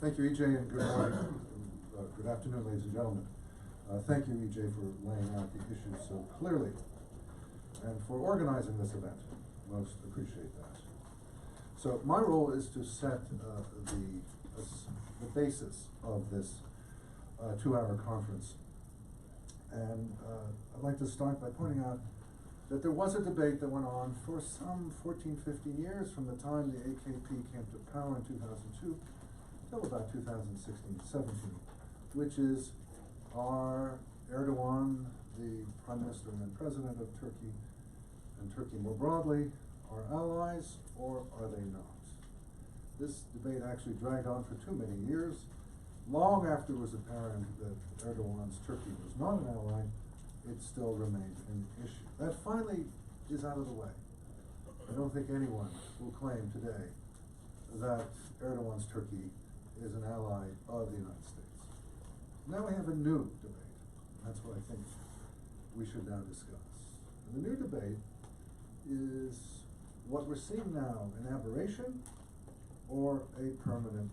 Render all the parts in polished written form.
Thank you, EJ, and good morning. Good afternoon, ladies and gentlemen. Thank you, EJ, for laying out the issues so clearly and for organizing this event. Most appreciate that. So my role is to set the basis of this 2-hour conference. And I'd like to start by pointing out that there was a debate that went on for some 14, 15 years from the time the AKP came to power in 2002 till about 2016, 17, which is, are Erdogan, the Prime Minister and President of Turkey, and Turkey more broadly, our allies, or are they not? This debate actually dragged on for too many years. Long after it was apparent that Erdogan's Turkey was not an ally, it still remained an issue. That finally is out of the way. I don't think anyone will claim today that Erdogan's Turkey is an ally of the United States. Now we have a new debate. That's what I think we should now discuss. And the new debate is what we're seeing now, an aberration or a permanent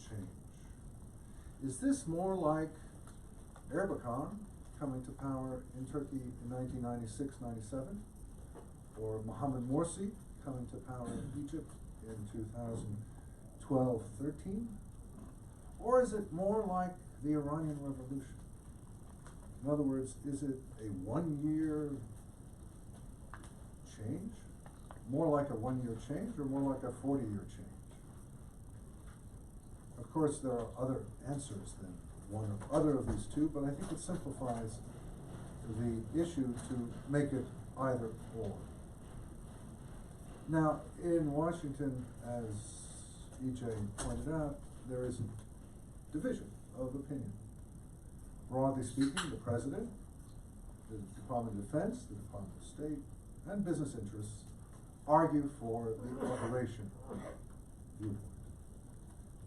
change. Is this more like Erbakan coming to power in Turkey in 1996-97, or Mohamed Morsi coming to power in Egypt in 2012-13, or is it more like the Iranian Revolution? In other words, is it a 1-year change? More like a 1-year change, or more like a 40-year change? Of course, there are other answers than one or other of these two, but I think it simplifies the issue to make it either or. Now, in Washington, as EJ pointed out, there is a division of opinion. Broadly speaking, the President, the Department of Defense, the Department of State, and business interests argue for the aberration viewpoint.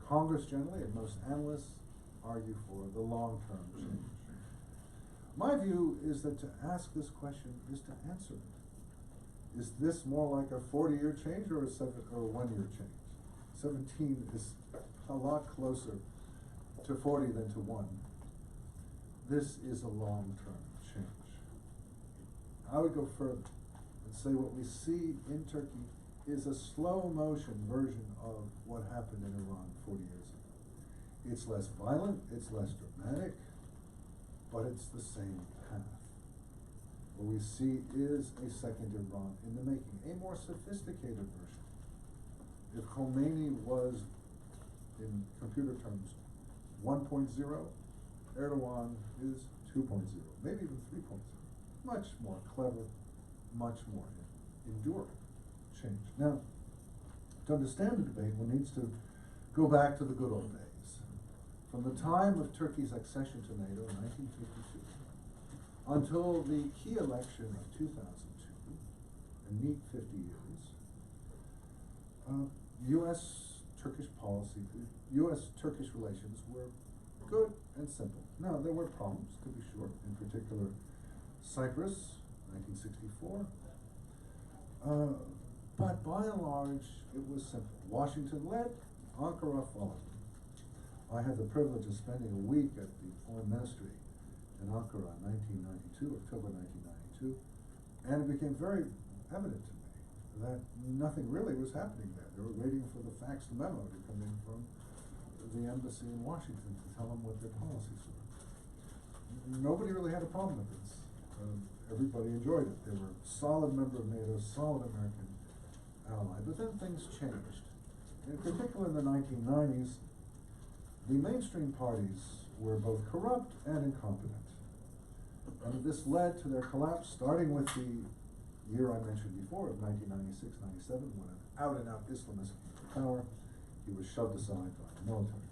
Congress generally, and most analysts, argue for the long-term change. My view is that to ask this question is to answer it. Is this more like a 40-year change or a 1-year change? 17 is a lot closer to 40 than to 1. This is a long-term change. I would go further and say what we see in Turkey is a slow-motion version of what happened in Iran 40 years ago. It's less violent, it's less dramatic, but it's the same path. What we see is a second Iran in the making, a more sophisticated version. If Khomeini was, in computer terms, 1.0, Erdogan is 2.0, maybe even 3.0. Much more clever, much more enduring change. Now, to understand the debate, one needs to go back to the good old days. From the time of Turkey's accession to NATO in 1952 until the key election of 2002, a neat 50 years, U.S.-Turkish policy, U.S.-Turkish relations were good and simple. Now, there were problems, to be sure, in particular Cyprus, 1964, but by and large, it was simple. Washington led, Ankara followed. I had the privilege of spending a week at the Foreign Ministry in Ankara in October 1992, and it became very evident to me that nothing really was happening there. They were waiting for the faxed memo to come in from the embassy in Washington to tell them what their policies were. Nobody really had a problem with this. Everybody enjoyed it. They were a solid member of NATO, solid American ally, but then things changed. In particular in the 1990s, the mainstream parties were both corrupt and incompetent. And this led to their collapse, starting with the year I mentioned before of 1996-97, when an out-and-out Islamist came to power. He was shoved aside by the military.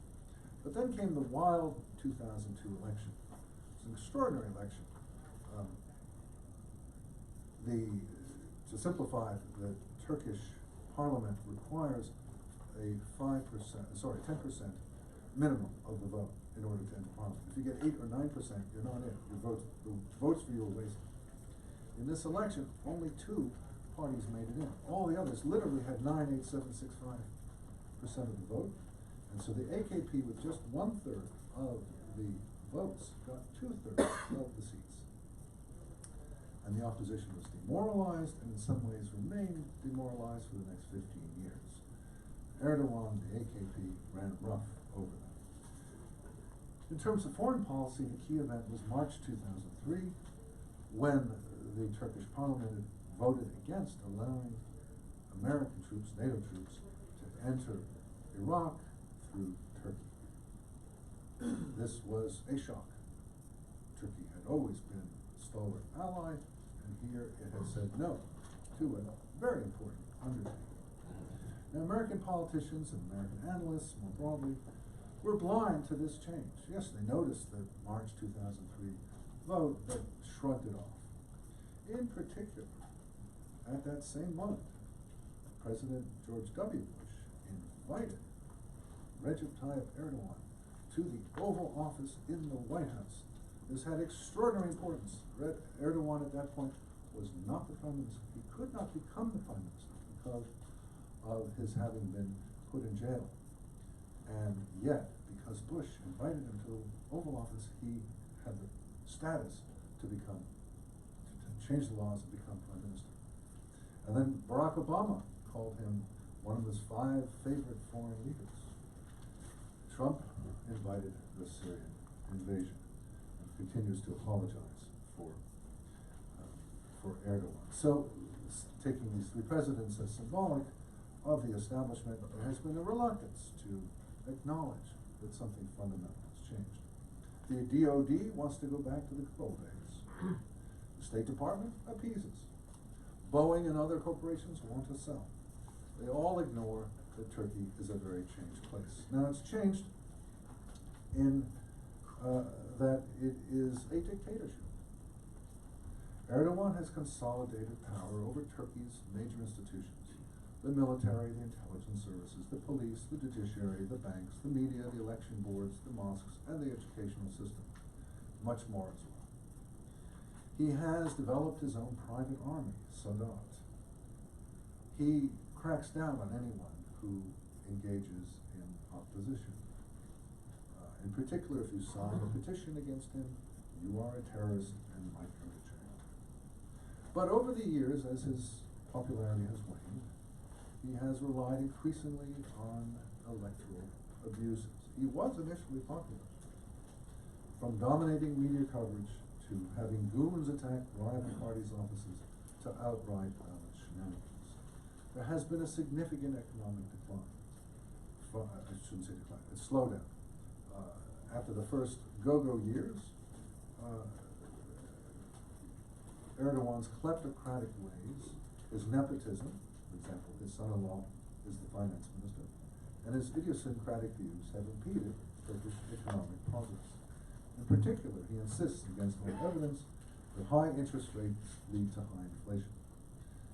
But then came the wild 2002 election. It was an extraordinary election. To simplify, the Turkish parliament requires a 10% minimum of the vote in order to enter parliament. If you get 8 or 9%, you're not in. The votes for you are wasted. In this election, only 2 parties made it in. All the others literally had 9, 8, 7, 6, 5% of the vote. And so the AKP, with just 1/3 of the votes, got 2/3 of the seats. And the opposition was demoralized, and in some ways remained demoralized for the next 15 years. Erdogan, the AKP, ran rough over them. In terms of foreign policy, the key event was March 2003, when the Turkish parliament voted against allowing American troops, NATO troops, to enter Iraq through Turkey. This was a shock. Turkey had always been a stalwart ally, and here it had said no to a very important undertaking. Now, American politicians and American analysts, more broadly, were blind to this change. Yes, they noticed the March 2003 vote, but shrugged it off. In particular, at that same moment, President George W. Bush invited Recep Tayyip Erdogan to the Oval Office in the White House. This had extraordinary importance. Erdogan at that point was not the prime minister. He could not become the prime minister because of his having been put in jail. And yet, because Bush invited him to the Oval Office, he had the status to change the laws and become prime minister. And then Barack Obama called him one of his 5 favorite foreign leaders. Trump invited the Syrian invasion and continues to apologize for Erdogan. So, taking these 3 presidents as symbolic of the establishment, there has been a reluctance to acknowledge that something fundamental has changed. The DoD wants to go back to the good old days. The State Department appeases. Boeing and other corporations want to sell. They all ignore that Turkey is a very changed place. Now, it's changed in that it is a dictatorship. Erdogan has consolidated power over Turkey's major institutions: the military, the intelligence services, the police, the judiciary, the banks, the media, the election boards, the mosques, and the educational system. Much more as well. He has developed his own private army, Sadat. He cracks down on anyone who engages in opposition. In particular, if you sign a petition against him, you are a terrorist and might go to jail. But over the years, as his popularity has waned, he has relied increasingly on electoral abuses. He was initially popular. From dominating media coverage to having goons attack rival parties' offices to outright violent shenanigans. There has been a significant economic decline. I shouldn't say decline, a slowdown. After the first go-go years, Erdogan's kleptocratic ways, his nepotism, for example, his son-in-law is the finance minister, and his idiosyncratic views have impeded Turkish economic progress. In particular, he insists against all evidence that high interest rates lead to high inflation.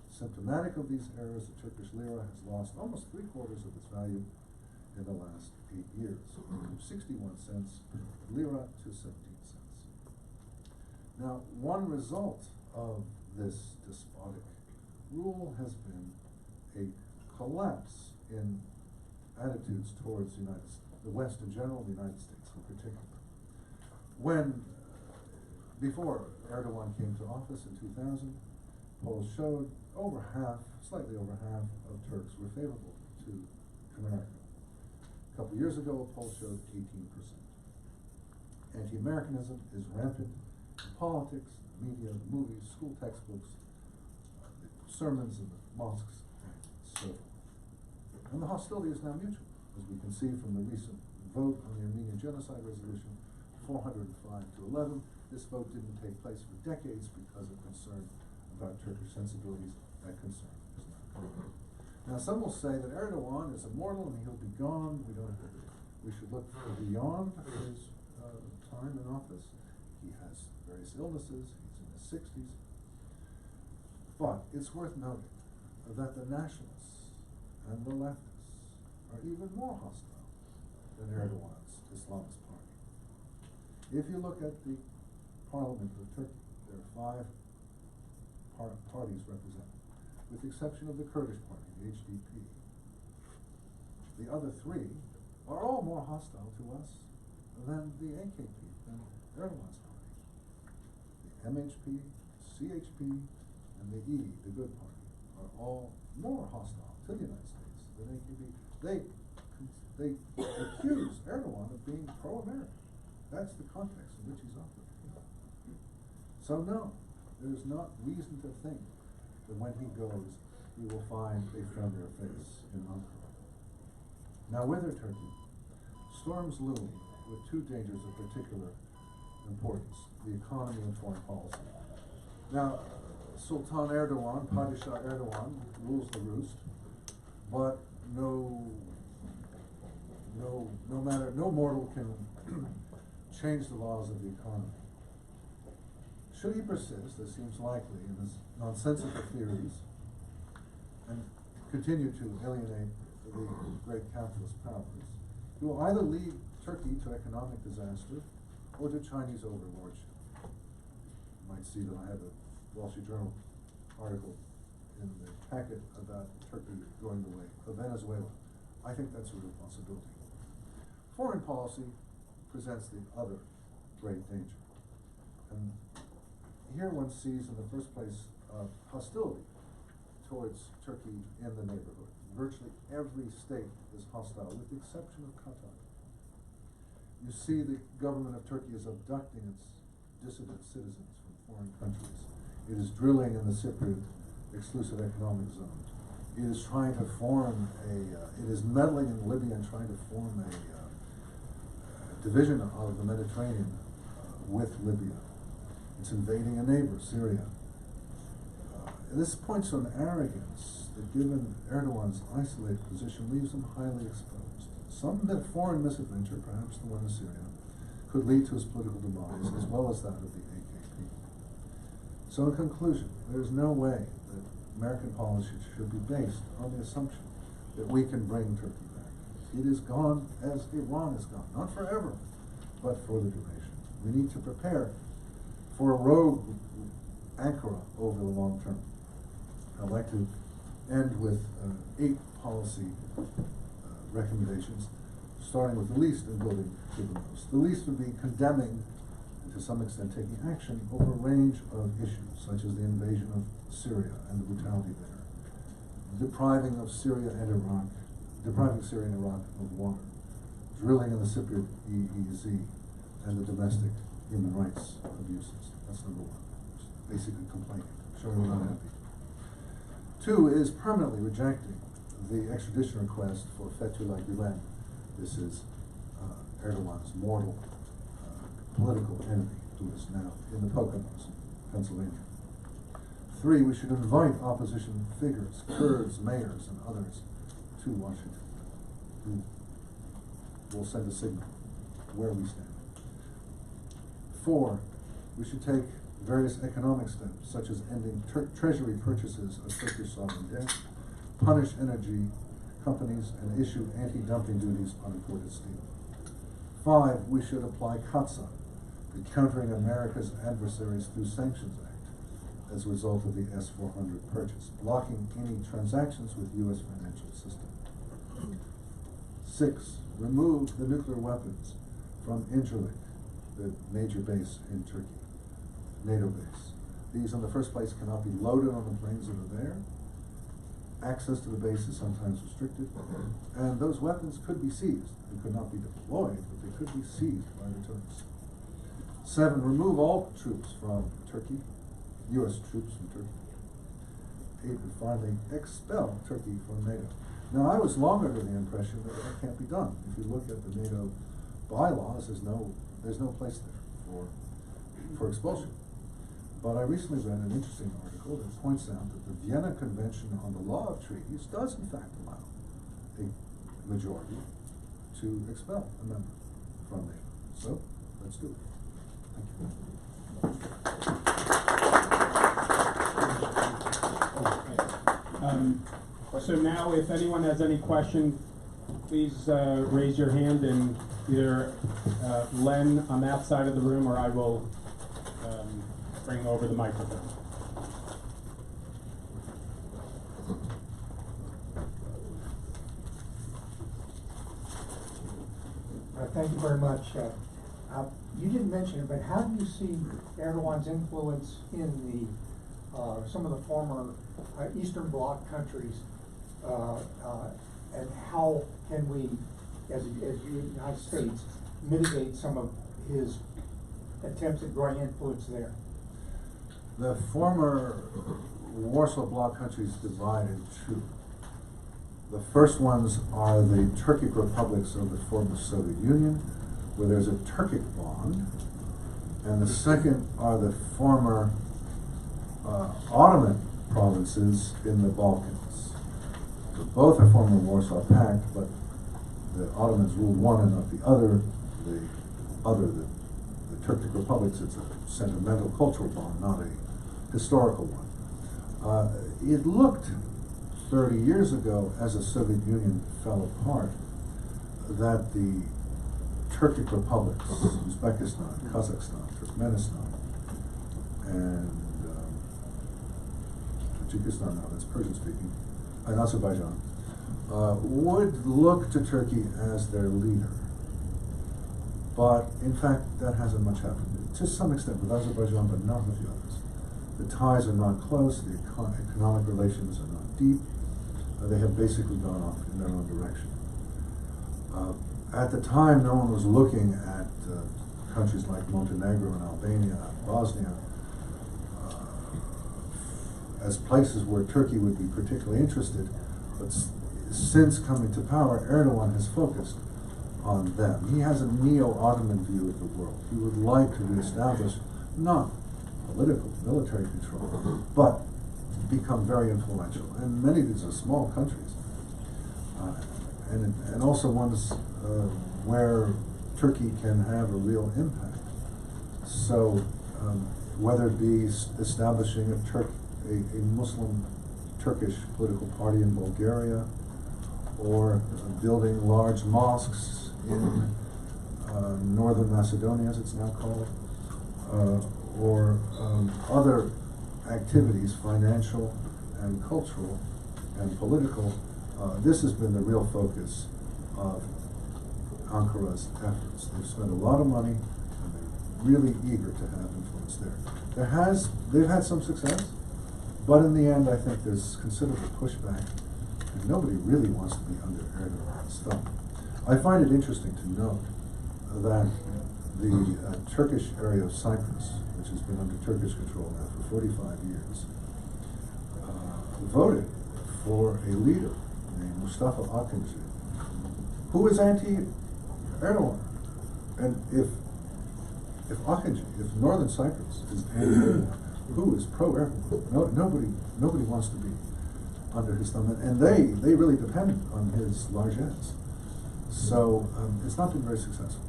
Symptomatic of these errors, the Turkish lira has lost almost 3/4 of its value in the last 8 years, from 61 cents lira to 17 cents. Now, one result of this despotic rule has been a collapse in attitudes towards the West in general, the United States in particular. When, before Erdogan came to office in 2000, polls showed slightly over half of Turks were favorable to America. A couple years ago, a poll showed 18%. Anti-Americanism is rampant in politics, the media, the movies, school textbooks, the sermons in the mosques, and so forth. And the hostility is now mutual, as we can see from the recent vote on the Armenian Genocide Resolution, 405 to 11. This vote didn't take place for decades because of concern about Turkish sensibilities. That concern is not gone. Now, some will say that Erdogan is immortal and he'll be gone. We should look beyond his time in office. He has various illnesses. He's in his 60s. But it's worth noting that the nationalists and the leftists are even more hostile than Erdogan's Islamist party. If you look at the parliament of Turkey, there are 5 parties represented, with the exception of the Kurdish party, the HDP. The other 3 are all more hostile to us than the AKP, than Erdogan's party. The MHP, CHP, and the E, the Good Party, are all more hostile to the United States than AKP. They accuse Erdogan of being pro-American. That's the context in which he's operating. So no, there's not reason to think that when he goes, he will find a friendlier face in Ankara. Now, whether Turkey storms loom with two dangers of particular importance: the economy and foreign policy. Now, Sultan Erdogan, Padishah Erdogan, rules the roost, but no mortal can change the laws of the economy. Should he persist, as seems likely, in his nonsensical theories and continue to alienate the great capitalist powers, he will either lead Turkey to economic disaster or to Chinese overlordship. You might see that I have a Wall Street Journal article in the packet about Turkey going the way of Venezuela. I think that's a real possibility. Foreign policy presents the other great danger. And here one sees, in the first place, hostility towards Turkey in the neighborhood. Virtually every state is hostile, with the exception of Qatar. You see the government of Turkey is abducting its dissident citizens from foreign countries. It is drilling in the Cypriot exclusive economic zone. It is trying to form it is meddling in Libya and trying to form a division of the Mediterranean with Libya. It's invading a neighbor, Syria. This points to an arrogance that, given Erdogan's isolated position, leaves him highly exposed. Some foreign misadventure, perhaps the one in Syria, could lead to his political demise, as well as that of the AKP. So in conclusion, there is no way that American policy should be based on the assumption that we can bring Turkey back. It is gone as Iran is gone, not forever, but for the duration. We need to prepare for a rogue Ankara over the long term. I'd like to end with 8 policy recommendations, starting with the least and building to the most. The least would be condemning, and to some extent taking action, over a range of issues, such as the invasion of Syria and the brutality there, depriving Syria and Iraq of water, drilling in the Cypriot EEZ, and the domestic human rights abuses. That's number 1. Basically complaining, showing we're not happy. 2 is permanently rejecting the extradition request for Fethullah Gulen. This is Erdogan's mortal political enemy, who is now in the Poconos, Pennsylvania. 3, we should invite opposition figures, Kurds, mayors, and others to Washington, who will send a signal where we stand. 4, we should take various economic steps, such as ending treasury purchases of Turkish sovereign debt, punish energy companies, and issue anti-dumping duties on imported steel. 5, we should apply CAATSA, the Countering America's Adversaries Through Sanctions Act, as a result of the S-400 purchase, blocking any transactions with U.S. financial system. 6, remove the nuclear weapons from Incirlik, the major base in Turkey, NATO base. These, in the first place, cannot be loaded on the planes that are there. Access to the base is sometimes restricted, and those weapons could be seized. They could not be deployed, but they could be seized by the Turks. 7, remove all troops from Turkey, U.S. troops from Turkey. 8, and finally, expel Turkey from NATO. Now, I was long under the impression that that can't be done. If you look at the NATO bylaws, there's no place there for expulsion. But I recently read an interesting article that points out that the Vienna Convention on the Law of Treaties does in fact allow a majority to expel a member from NATO. So, let's do it. Thank you. So now, if anyone has any question, please raise your hand, and either Len on that side of the room, or I will bring over the microphone. Thank you very much. You didn't mention it, but how do you see Erdogan's influence in some of the former Eastern Bloc countries? And how can we, as the United States, mitigate some of his attempts at growing influence there? The former Warsaw Bloc countries divide in two. The first ones are the Turkic republics of the former Soviet Union, where there's a Turkic bond, and the second are the former Ottoman provinces in the Balkans. So both are former Warsaw Pact, but the Ottomans ruled one and not the other. The Turkic republics, it's a sentimental cultural bond, not a historical one. It looked 30 years ago, as the Soviet Union fell apart, that the Turkic republics, Uzbekistan, Kazakhstan, Turkmenistan, and Tajikistan, now that's Persian speaking, and Azerbaijan, would look to Turkey as their leader. But in fact, that hasn't much happened. To some extent with Azerbaijan, but not with the others. The ties are not close, the economic relations are not deep. They have basically gone off in their own direction. At the time, no one was looking at countries like Montenegro and Albania and Bosnia as places where Turkey would be particularly interested. But since coming to power, Erdogan has focused on them. He has a neo-Ottoman view of the world. He would like to reestablish not political, military control, but become very influential. And many of these are small countries, and also ones where Turkey can have a real impact. So whether it be establishing a Muslim Turkish political party in Bulgaria, or building large mosques in Northern Macedonia, as it's now called, or other activities, financial and cultural and political, this has been the real focus of Ankara's efforts. They've spent a lot of money, and they're really eager to have influence there. They've had some success, but in the end, I think there's considerable pushback, and nobody really wants to be under Erdogan's thumb. I find it interesting to note that the Turkish area of Cyprus, which has been under Turkish control now for 45 years, voted for a leader named Mustafa Akinci, who is anti-Erdogan. And if Akinci, if Northern Cyprus is anti-Erdogan, who is pro-Erdogan? Nobody wants to be under his thumb, and they really depend on his largesse. So it's not been very successful.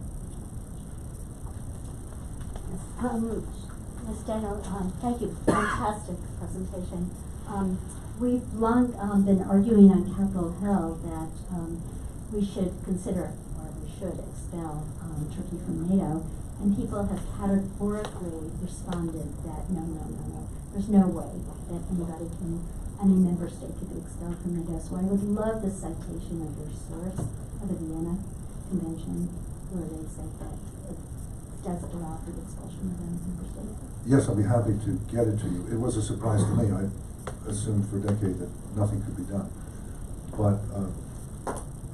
Ms. Daniel, thank you. Fantastic presentation. We've long been arguing on Capitol Hill that we should consider, or we should expel Turkey from NATO, and people have categorically responded that no. There's no way that any member state could be expelled from NATO. So I would love the citation of your source of the Vienna Convention, where they said that it does allow for the expulsion of any member state. Yes, I'll be happy to get it to you. It was a surprise to me. I assumed for a decade that nothing could be done. But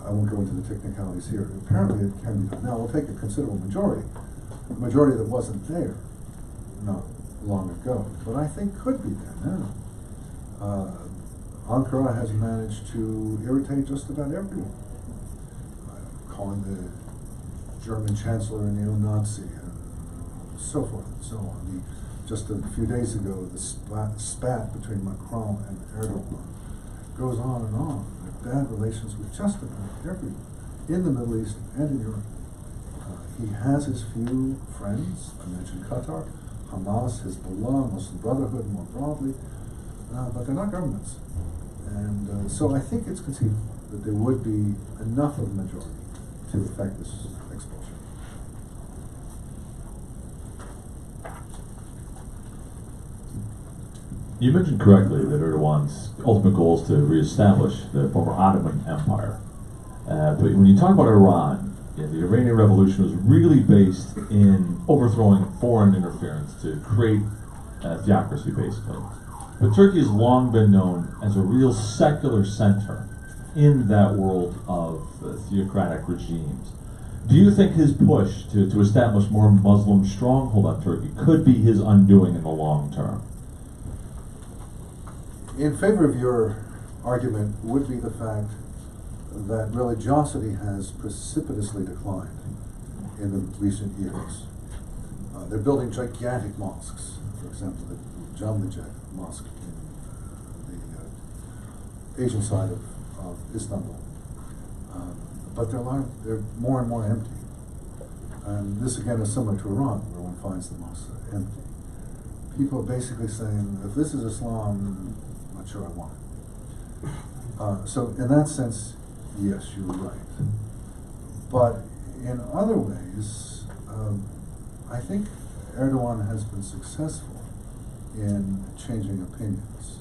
I won't go into the technicalities here. Apparently it can be done. Now, we'll take a considerable majority, a majority that wasn't there not long ago, but I think could be there now. Ankara has managed to irritate just about everyone, calling the German Chancellor a neo-Nazi, and so forth and so on. Just a few days ago, the spat between Macron and Erdogan goes on and on. There are bad relations with just about everyone in the Middle East and in Europe. He has his few friends. I mentioned Qatar, Hamas, Hezbollah, Muslim Brotherhood more broadly, but they're not governments. And so I think it's conceivable that there would be enough of a majority to effect this expulsion. You mentioned correctly that Erdogan's ultimate goal is to reestablish the former Ottoman Empire. But when you talk about Iran, the Iranian Revolution was really based in overthrowing foreign interference to create theocracy, basically. But Turkey has long been known as a real secular center in that world of theocratic regimes. Do you think his push to establish more Muslim stronghold on Turkey could be his undoing in the long term? In favor of your argument would be the fact that religiosity has precipitously declined in the recent years. They're building gigantic mosques, for example, the Camicek Mosque in the Asian side of Istanbul. But they're more and more empty. And this again is similar to Iran, where one finds the mosques empty. People are basically saying, if this is Islam, I'm not sure I want it. So in that sense, yes, you're right. But in other ways, I think Erdogan has been successful in changing opinions.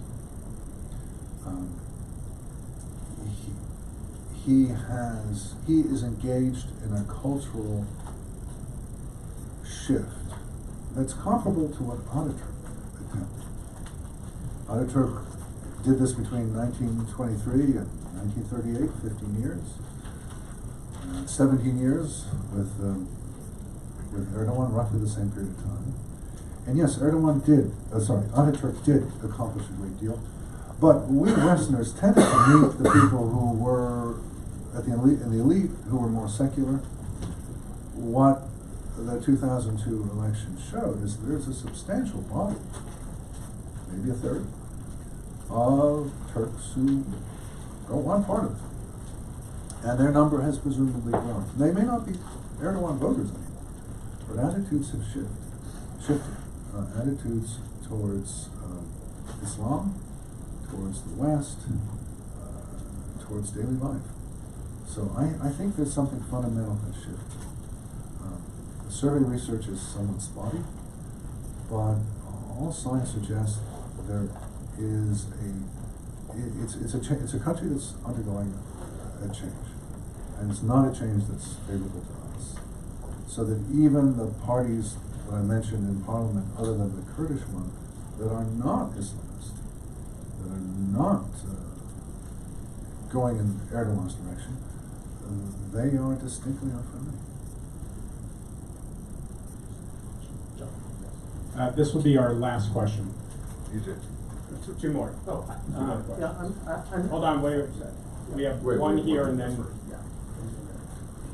He is engaged in a cultural shift that's comparable to what Ataturk attempted. Ataturk did this between 1923 and 1938, 15 years. 17 years with Erdogan, roughly the same period of time. And yes, Ataturk did accomplish a great deal. But we Westerners tended to meet the people who were in the elite, who were more secular. What the 2002 election showed is there's a substantial body, maybe a third, of Turks who don't want part of it. And their number has presumably grown. They may not be Erdogan voters anymore, but attitudes have shifted. Attitudes towards Islam, towards the West, towards daily life. So I think there's something fundamental that shifted. The survey research is somewhat spotty, but all signs suggest there is it's a country that's undergoing a change, and it's not a change that's favorable to us. So that even the parties that I mentioned in Parliament, other than the Kurdish one, that are not Islamist, that are not going in Erdogan's direction, they are distinctly unfriendly. This will be our last question. You did. Two more. Oh, Two more yeah, questions. Hold on, wait a second. We have one here and then.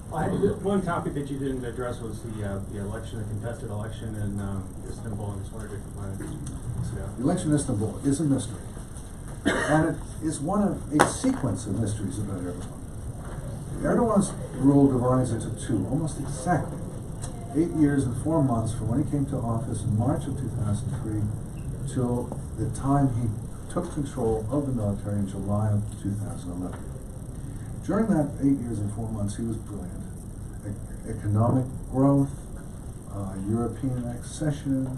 One topic that you didn't address was the election, the contested election in Istanbul. I just wondered if you wanted to. The election in Istanbul is a mystery. And it is one of a sequence of mysteries about Erdogan. Erdogan's rule divides into two, almost exactly. 8 years and 4 months from when he came to office in March of 2003 till the time he took control of the military in July of 2011. During that 8 years and 4 months, he was brilliant. Economic growth, European accession,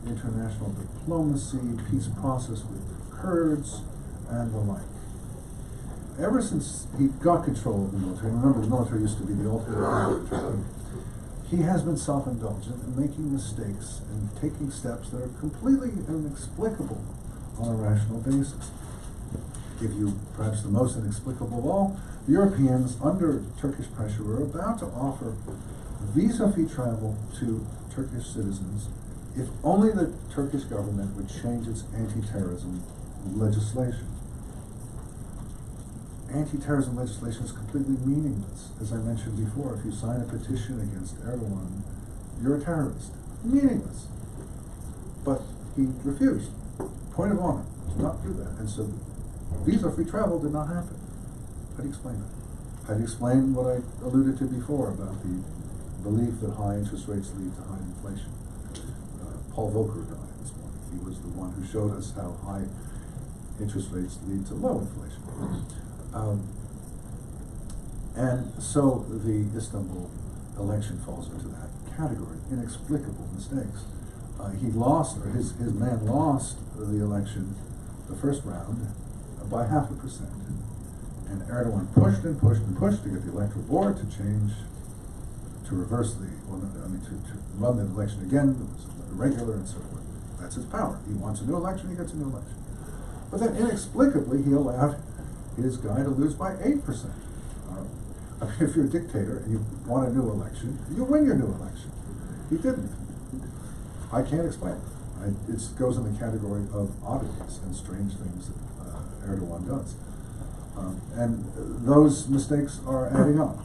international diplomacy, peace process with the Kurds, and the like. Ever since he got control of the military, remember the military used to be the ultimate power of Turkey, he has been self-indulgent and making mistakes and taking steps that are completely inexplicable on a rational basis. Give you perhaps the most inexplicable of all, the Europeans, under Turkish pressure, were about to offer visa-free travel to Turkish citizens if only the Turkish government would change its anti-terrorism legislation. Anti-terrorism legislation is completely meaningless. As I mentioned before, if you sign a petition against Erdogan, you're a terrorist. Meaningless. But he refused. Point of honor. Did not do that. And so visa-free travel did not happen. How do you explain that? How do you explain what I alluded to before about the belief that high interest rates lead to high inflation? Paul Volcker died this morning. He was the one who showed us how high interest rates lead to low inflation. And so the Istanbul election falls into that category, inexplicable mistakes. He lost, or his man lost the election, the first round, by 0.5%. And Erdogan pushed and pushed and pushed to get the electoral board to change to reverse the, to run the election again, it was irregular and so forth. That's his power. He wants a new election, he gets a new election. But then inexplicably, he allowed his guy to lose by 8%. If you're a dictator and you want a new election, you win your new election. He didn't. I can't explain it. It goes in the category of oddities and strange things that Erdogan does. And those mistakes are adding up.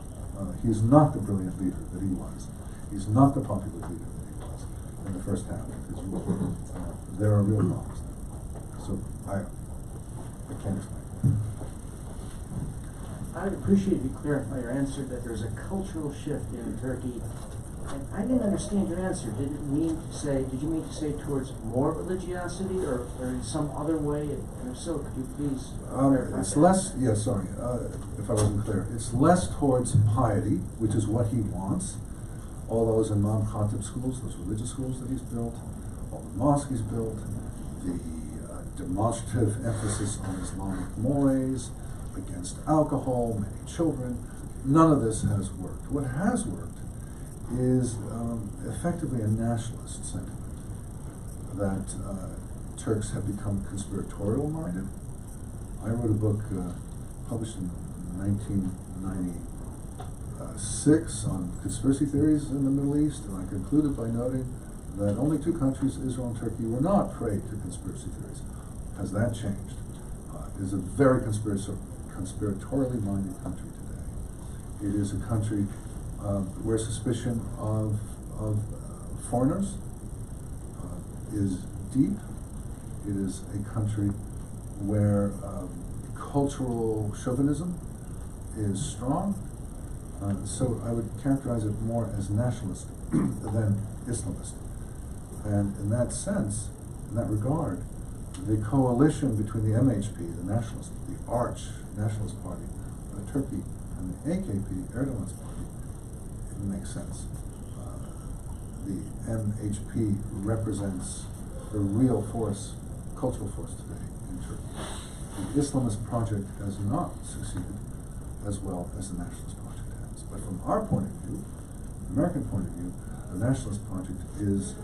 He's not the brilliant leader that he was. He's not the popular leader that he was in the first half of his rule. There are real problems there. So I can't explain. I'd appreciate if you clarify your answer that there's a cultural shift in Turkey. And I didn't understand your answer. Did you mean to say towards more religiosity or in some other way? And if so, could you please clarify It's that? less, sorry, if I wasn't clear. It's less towards piety, which is what he wants. All those Imam Khatib schools, those religious schools that he's built, all the mosques he's built, the demonstrative emphasis on Islamic mores, against alcohol, many children. None of this has worked. What has worked is effectively a nationalist sentiment that Turks have become conspiratorial minded. I wrote a book published in 1996 on conspiracy theories in the Middle East, and I concluded by noting that only two countries, Israel and Turkey, were not prey to conspiracy theories. Has that changed? It is a very conspiratorially minded country today. It is a country where suspicion of foreigners is deep. It is a country where cultural chauvinism is strong. So I would characterize it more as nationalist than Islamist. And in that sense, in that regard, the coalition between the MHP, the nationalist, the arch nationalist party, Turkey, and the AKP, Erdogan's party, it makes sense. The MHP represents a real force, cultural force today in Turkey. The Islamist project has not succeeded as well as the nationalist project has. But from our point of view, American point of view, the nationalist project is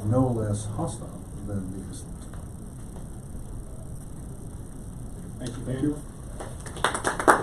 no less hostile than the Islamist project. Thank you. Thank you.